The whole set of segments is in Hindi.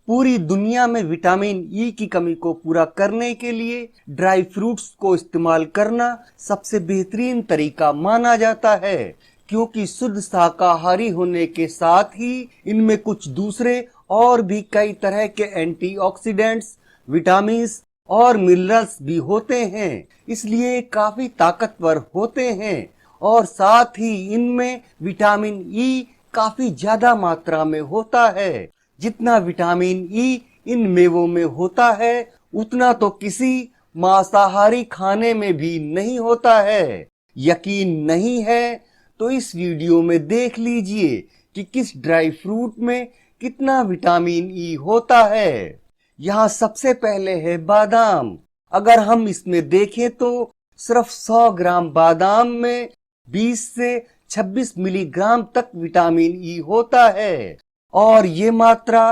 पूरी दुनिया में विटामिन ई की कमी को पूरा करने के लिए ड्राई फ्रूट्स को इस्तेमाल करना सबसे बेहतरीन तरीका माना जाता है, क्योंकि शुद्ध शाकाहारी होने के साथ ही इनमें कुछ दूसरे और भी कई तरह के एंटीऑक्सीडेंट्स, विटामिन्स और मिनरल्स भी होते हैं, इसलिए काफी ताकतवर होते हैं। और साथ ही इनमें विटामिन ई काफी ज्यादा मात्रा में होता है। जितना विटामिन ई इन मेवों में होता है उतना तो किसी मांसाहारी खाने में भी नहीं होता है। यकीन नहीं है तो इस वीडियो में देख लीजिए कि किस ड्राई फ्रूट में कितना विटामिन ई होता है। यहाँ सबसे पहले है बादाम। अगर हम इसमें देखें तो सिर्फ 100 ग्राम बादाम में 20 से 26 मिलीग्राम तक विटामिन ई होता है और ये मात्रा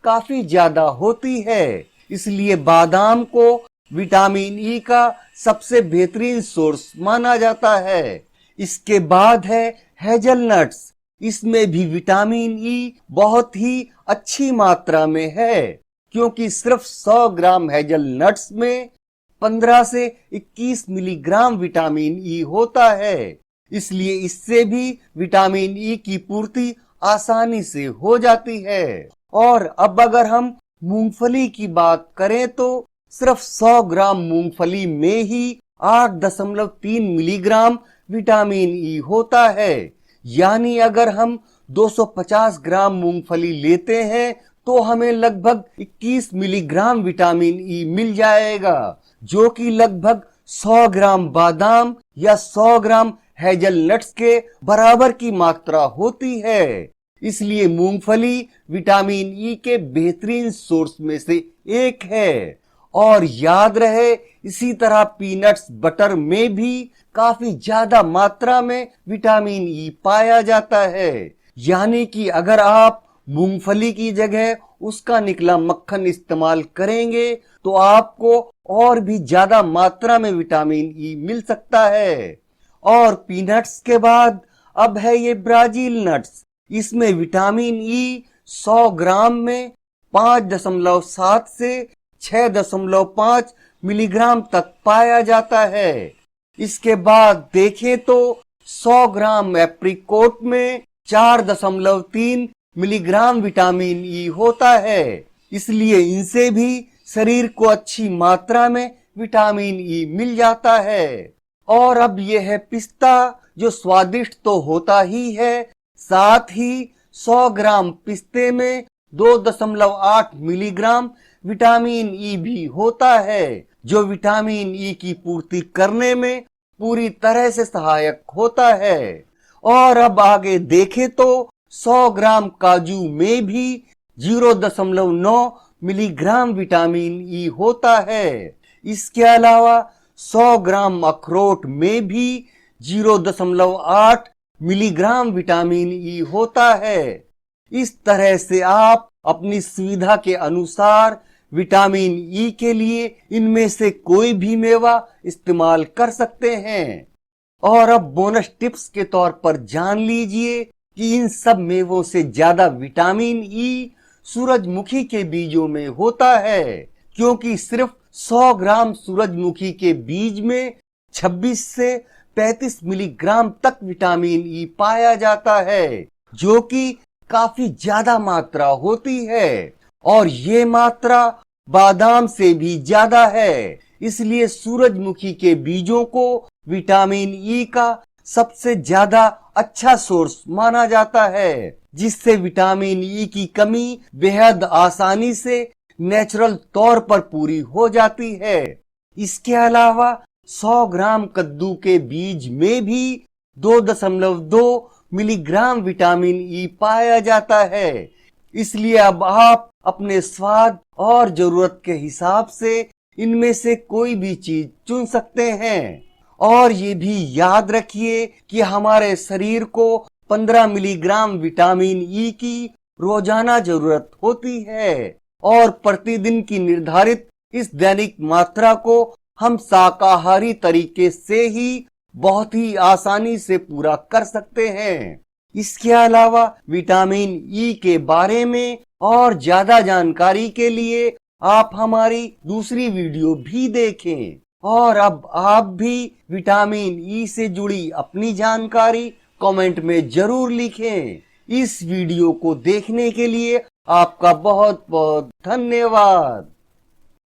काफी ज्यादा होती है, इसलिए बादाम को विटामिन ई का सबसे बेहतरीन सोर्स माना जाता है। इसके बाद है हेजलनट्स। इसमें भी विटामिन ई बहुत ही अच्छी मात्रा में है, क्योंकि सिर्फ 100 ग्राम हेजलनट्स में 15 से 21 मिलीग्राम विटामिन ई होता है, इसलिए इससे भी विटामिन ई की पूर्ति आसानी से हो जाती है। और अब अगर हम मूंगफली की बात करें तो सिर्फ 100 ग्राम मूंगफली में ही 8.3 मिलीग्राम विटामिन ई होता है। यानी अगर हम 250 ग्राम मूंगफली लेते हैं तो हमें लगभग 21 मिलीग्राम विटामिन ई मिल जाएगा, जो कि लगभग 100 ग्राम बादाम या 100 ग्राम हेजलनट्स के बराबर की मात्रा होती है। इसलिए मूंगफली विटामिन ई के बेहतरीन सोर्स में से एक है। और याद रहे, इसी तरह पीनट्स बटर में भी काफी ज्यादा मात्रा में विटामिन ई पाया जाता है। यानी कि अगर आप मूंगफली की जगह उसका निकला मक्खन इस्तेमाल करेंगे तो आपको और भी ज्यादा मात्रा में विटामिन ई मिल सकता है। और पीनट्स के बाद अब है ये ब्राजील नट्स। इसमें विटामिन ई 100 ग्राम में 5.7 से 6.5 मिलीग्राम तक पाया जाता है। इसके बाद देखें तो 100 ग्राम एप्रिकोट में 4.3 मिलीग्राम विटामिन ई होता है, इसलिए इनसे भी शरीर को अच्छी मात्रा में विटामिन ई मिल जाता है। और अब यह है पिस्ता, जो स्वादिष्ट तो होता ही है, साथ ही 100 ग्राम पिस्ते में 2.8 मिलीग्राम विटामिन ई भी होता है, जो विटामिन ई की पूर्ति करने में पूरी तरह से सहायक होता है। और अब आगे देखें तो 100 ग्राम काजू में भी 0.9 मिलीग्राम विटामिन ई होता है। इसके अलावा 100 ग्राम अखरोट में भी 0.8 मिलीग्राम विटामिन ई होता है। इस तरह से आप अपनी सुविधा के अनुसार विटामिन ई के लिए इनमें से कोई भी मेवा इस्तेमाल कर सकते हैं। और अब बोनस टिप्स के तौर पर जान लीजिए कि इन सब मेवों से ज्यादा विटामिन ई सूरजमुखी के बीजों में होता है, क्योंकि सिर्फ 100 ग्राम सूरजमुखी के बीज में 26 से 35 मिलीग्राम तक विटामिन ई पाया जाता है, जो कि काफी ज्यादा मात्रा होती है। और ये मात्रा बादाम से भी ज्यादा है, इसलिए सूरजमुखी के बीजों को विटामिन ई का सबसे ज्यादा अच्छा सोर्स माना जाता है, जिससे विटामिन ई की कमी बेहद आसानी से नेचुरल तौर पर पूरी हो जाती है। इसके अलावा 100 ग्राम कद्दू के बीज में भी 2.2 मिलीग्राम विटामिन ई पाया जाता है, इसलिए अब आप अपने स्वाद और जरूरत के हिसाब से इनमें से कोई भी चीज चुन सकते हैं। और ये भी याद रखिए कि हमारे शरीर को 15 मिलीग्राम विटामिन ई की रोजाना जरूरत होती है और प्रतिदिन की निर्धारित इस दैनिक मात्रा को हम शाकाहारी तरीके से ही बहुत ही आसानी से पूरा कर सकते हैं। इसके अलावा विटामिन ई के बारे में और ज्यादा जानकारी के लिए आप हमारी दूसरी वीडियो भी देखें। और अब आप भी विटामिन ई से जुड़ी अपनी जानकारी कमेंट में जरूर लिखें। इस वीडियो को देखने के लिए आपका बहुत बहुत धन्यवाद।